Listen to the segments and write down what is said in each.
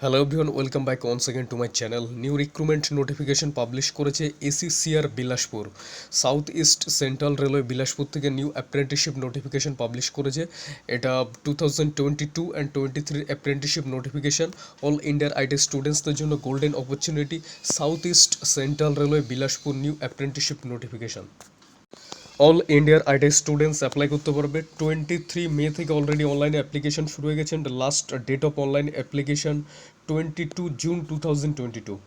Hello everyone, welcome back once again to my channel. New recruitment notification publish করেছে SECR Bilaspur, south east central railway Bilaspur থেকে new apprenticeship notification publish করেছে। এটা 2022 and 23 apprenticeship notification. All ইন্ডিয়ার IT স্টুডেন্টসদের জন্য golden opportunity. South east central railway Bilaspur new apprenticeship notification. All ইন্ডিয়ার IT students apply করতে পারবে। 23 মে থেকে অলরেডি অনলাইনে অ্যাপ্লিকেশন শুরু হয়ে গেছে। Last date of online application 22 June 2022।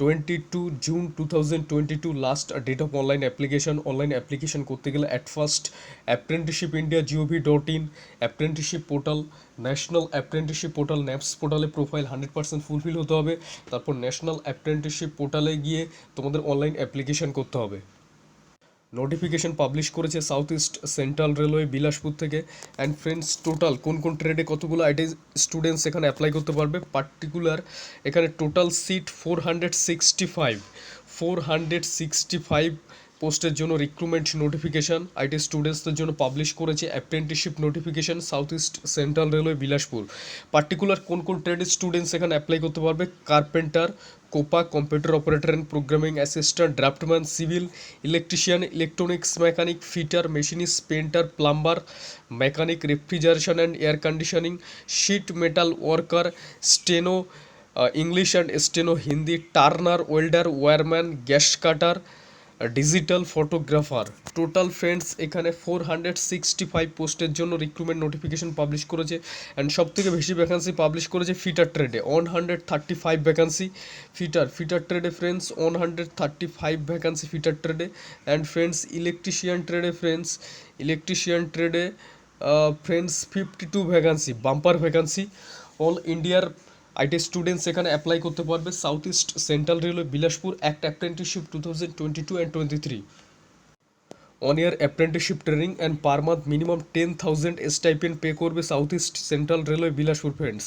22 June 2022 last date of online application. Online application করতে গেলে at first apprenticeship India gov.in apprenticeship portal, national apprenticeship portal NAPS পোর্টালে প্রোফাইল 100% ফুলফিল হতে হবে। তারপর ন্যাশনাল অ্যাপ্রেন্টিসশিপ পোর্টালে গিয়ে তোমাদের অনলাইন অ্যাপ্লিকেশন করতে হবে। নোটিফিকেশন পাবলিশ করেছে south east central railway Bilaspur থেকে। অ্যান্ড ফ্রেন্ডস, টোটাল কোন কোন ট্রেডে কতগুলো আইটি স্টুডেন্টস এখানে অ্যাপ্লাই করতে পারবে পার্টিকুলার এখানে টোটাল সিট 465 পোস্টের জন্য রিক্রুটমেন্ট নোটিফিকেশান আইটি স্টুডেন্টসদের জন্য পাবলিশ করেছে apprenticeship notification south east central railway Bilaspur. Particular কোন কোন ট্রেডের স্টুডেন্টস এখানে অ্যাপ্লাই করতে পারবে: carpenter, COPA, computer operator and programming assistant, draftsman, civil, electrician, electronics mechanic, fitter, machinist, painter, plumber, mechanic, refrigeration and air conditioning, sheet metal worker, steno, English and steno Hindi, turner, welder, wireman, gas cutter, digital photographer. Total friends এখানে 465 পোস্টের জন্য recruitment notification publish করেছে। And সবথেকে বেশি vacancy publish করেছে fitter ট্রেডে, 135 vacancy. Fitter ট্রেডে friends 135 vacancy fitter ট্রেডে। অ্যান্ড ফ্রেন্ডস ইলেকট্রিশিয়ান ট্রেডে friends 52 vacancy, bumper vacancy. All ইন্ডিয়ার আইটি স্টুডেন্টস এখানে অ্যাপ্লাই করতে পারবে। South east central railway Bilaspur act apprenticeship 2022 and 23। 1 year apprenticeship training and per month minimum 10,000 stipend pay করবে south east central railway Bilaspur friends.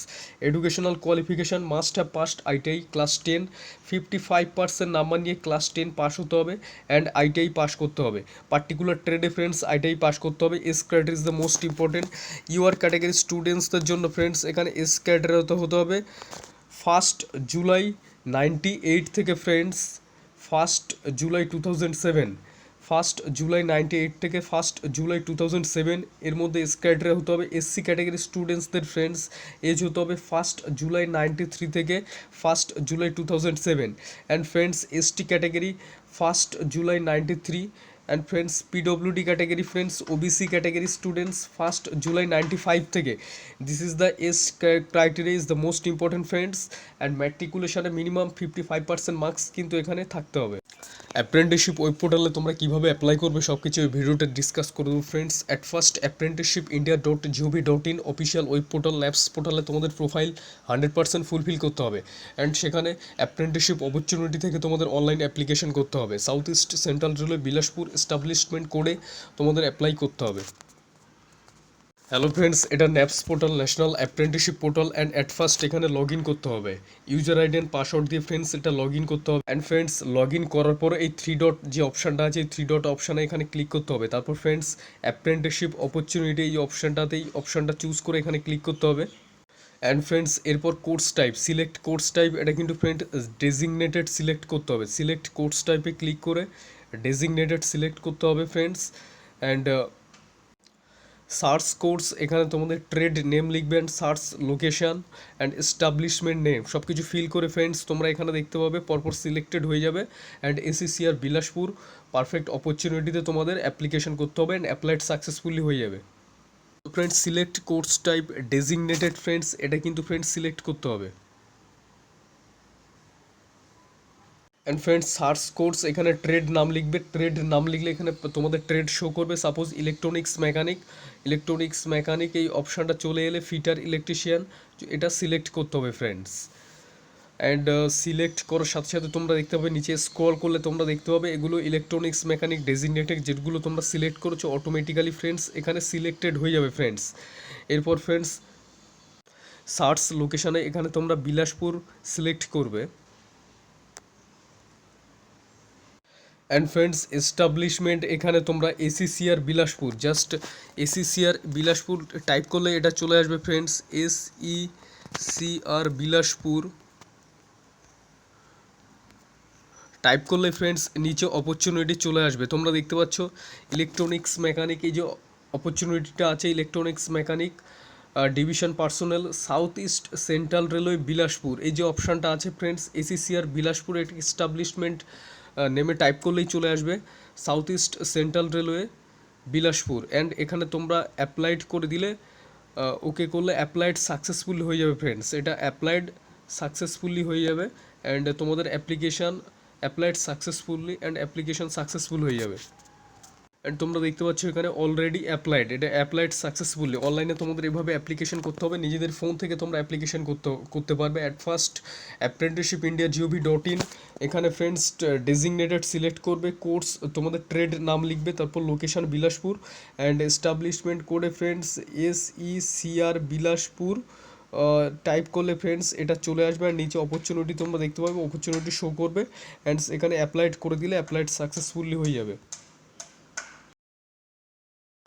Educational qualification must have passed ITI class 10, 55% number নিয়ে class 10 pass হতে হবে and ITI pass করতে হবে। Particular ট্রেডে friends ITI pass করতে হবে। Age category is the most important. UR category স্টুডেন্টসদের জন্য ফ্রেন্ডস এখানে এস ক্যাটাগরি হতে হবে। 1 জুলাই 98 থেকে ফ্রেন্ডস 1 জুলাই 2007, 1 জুলাই 98 থেকে 1 জুলাই 2007 এর মধ্যে এস ক্যাটাগরি হতে হবে। এসসি ক্যাটাগরি স্টুডেন্টসদের ফ্রেন্ডস এজ হতে হবে 1 জুলাই 93 থেকে 1 জুলাই 2007। অ্যান্ড ফ্রেন্ডস এসটি ক্যাটাগরি 1 জুলাই 93। And friends PWD category friends OBC category students 1 জুলাই 95 থেকে। This is the age criteria is the most important friends. And ম্যাট্রিকুলেশনে মিনিমাম 55% মার্কস কিন্তু এখানে থাকতে হবে। অ্যাপ্রেন্টিসশিপ ওয়েব পোর্টালে তোমরা কীভাবে অ্যাপ্লাই করবে সব কিছু এই ভিডিওতে ডিসকাস করে দেবো friends. At first apprenticeship India .gov.in official web portal labs পোর্টালে তোমাদের প্রোফাইল 100% ফুলফিল করতে হবে। অ্যান্ড সেখানে অ্যাপ্রেন্টিসশিপ অপরচুনিটি থেকে তোমাদের অনলাইন অ্যাপ্লিকেশন করতে হবে। South east central railway Bilaspur establishment কোডে তোমাদের অ্যাপ্লাই করতে হবে। হ্যালো ফ্রেন্ডস, এটা naps portal, national apprenticeship portal. And at first এখানে লগ ইন করতে হবে ইউজার আইডি অ্যান্ড পাসওয়ার্ড দিয়ে ফ্রেন্ডস এটা লগ ইন করতে হবে। অ্যান্ড ফ্রেন্ডস লগ ইন করার পরে এই 3 ডট যে অপশানটা আছে এই 3 ডট অপশানে এখানে ক্লিক করতে হবে। তারপর ফ্রেন্ডস অ্যাপ্রেন্টিসশিপ অপরচুনিটি এই অপশানটা চুজ করে এখানে ক্লিক করতে হবে। অ্যান্ড ফ্রেন্ডস এরপর course type, select course type, এটা কিন্তু ফ্রেন্ড ডেজিগনেটেড সিলেক্ট করতে হবে। সিলেক্ট কোর্স টাইপে ক্লিক করে ডেজিগনেটেড সিলেক্ট করতে হবে ফ্রেন্ডস। অ্যান্ড সার্চ কোর্স এখানে তোমাদের ট্রেড নেম লিখবে and search location and establishment name সব কিছু ফিল করে ফ্রেন্ডস তোমরা এখানে দেখতে পাবে পরপর সিলেক্টেড হয়ে যাবে। অ্যান্ড SECR বিলাসপুর পারফেক্ট অপরচুনিটিতে তোমাদের অ্যাপ্লিকেশন করতে হবে অ্যান্ড অ্যাপ্লাইড সাকসেসফুলি হয়ে যাবে। Friends select course type designated friends এটা কিন্তু ফ্রেন্ডস সিলেক্ট করতে হবে। অ্যান্ড ফ্রেন্ডস সার্চ কোর্স এখানে ট্রেড নাম লিখবে। ট্রেড নাম লিখলে এখানে তোমাদের ট্রেড শো করবে। সাপোজ ইলেকট্রনিক্স মেকানিক এই অপশানটা চলে এলে ফিটার, ইলেকট্রিশিয়ান এটা সিলেক্ট করতে হবে ফ্রেন্ডস। অ্যান্ড সিলেক্ট করার সাথে সাথে তোমরা দেখতে পাবে নিচে স্ক্রল করলে তোমরা দেখতে পাবে এগুলো ইলেকট্রনিক্স মেকানিক ডেজিগনেটেড যেগুলো তোমরা সিলেক্ট করেছো অটোমেটিক্যালি ফ্রেন্ডস এখানে সিলেক্টেড হয়ে যাবে ফ্রেন্ডস। এরপর ফ্রেন্ডস সার্চ লোকেশানে এখানে তোমরা বিলাসপুর সিলেক্ট করবে। অ্যান্ড ফ্রেন্ডস এস্টাবলিশমেন্ট এখানে তোমরা SECR Bilaspur just SECR Bilaspur type করলে এটা চলে আসবে ফ্রেন্ডস। SECR বিলাসপুর টাইপ করলে ফ্রেন্ডস নিচে অপরচুনিটি চলে আসবে। তোমরা দেখতে পাচ্ছ ইলেকট্রনিক্স মেকানিক, এই যে অপরচুনিটিটা আছে electronics mechanic division personal south east central railway Bilaspur, এই যে অপশানটা আছে ফ্রেন্ডস SECR বিলাসপুর একটি এস্টাবলিশমেন্ট নেমে টাইপ করলেই চলে আসবে south east central railway Bilaspur. And এখানে তোমরা অ্যাপ্লাইড করে দিলে ওকে করলে অ্যাপ্লাইড সাকসেসফুলি হয়ে যাবে ফ্রেন্ডস, এটা অ্যাপ্লাইড সাকসেসফুলি হয়ে যাবে অ্যান্ড তোমাদের application applied successfully and application successful হয়ে যাবে। অ্যান্ড তোমরা দেখতে পাচ্ছ এখানে অলরেডি অ্যাপ্লাইড, এটা অ্যাপ্লাইড সাকসেসফুলি। অনলাইনে তোমাদের এভাবে অ্যাপ্লিকেশন করতে হবে, নিজেদের ফোন থেকে তোমরা অ্যাপ্লিকেশন করতে পারবে। অ্যাট ফার্স্ট apprenticeshipindia.gov.in, এখানে ফ্রেন্ডস ডেজিগনেটেড সিলেক্ট করবে, কোর্স তোমাদের ট্রেড নাম লিখবে, তারপর লোকেশন বিলাসপুর অ্যান্ড এস্টাবলিশমেন্ট কোডে ফ্রেন্ডস SECR বিলাসপুর টাইপ করলে ফ্রেন্ডস এটা চলে আসবে আর নিচে অপরচুনিটি তোমরা দেখতে পাবে, অপরচুনিটি শো করবে অ্যান্ড এখানে অ্যাপ্লাইড করে দিলে অ্যাপ্লাইড সাকসেসফুলি হয়ে যাবে।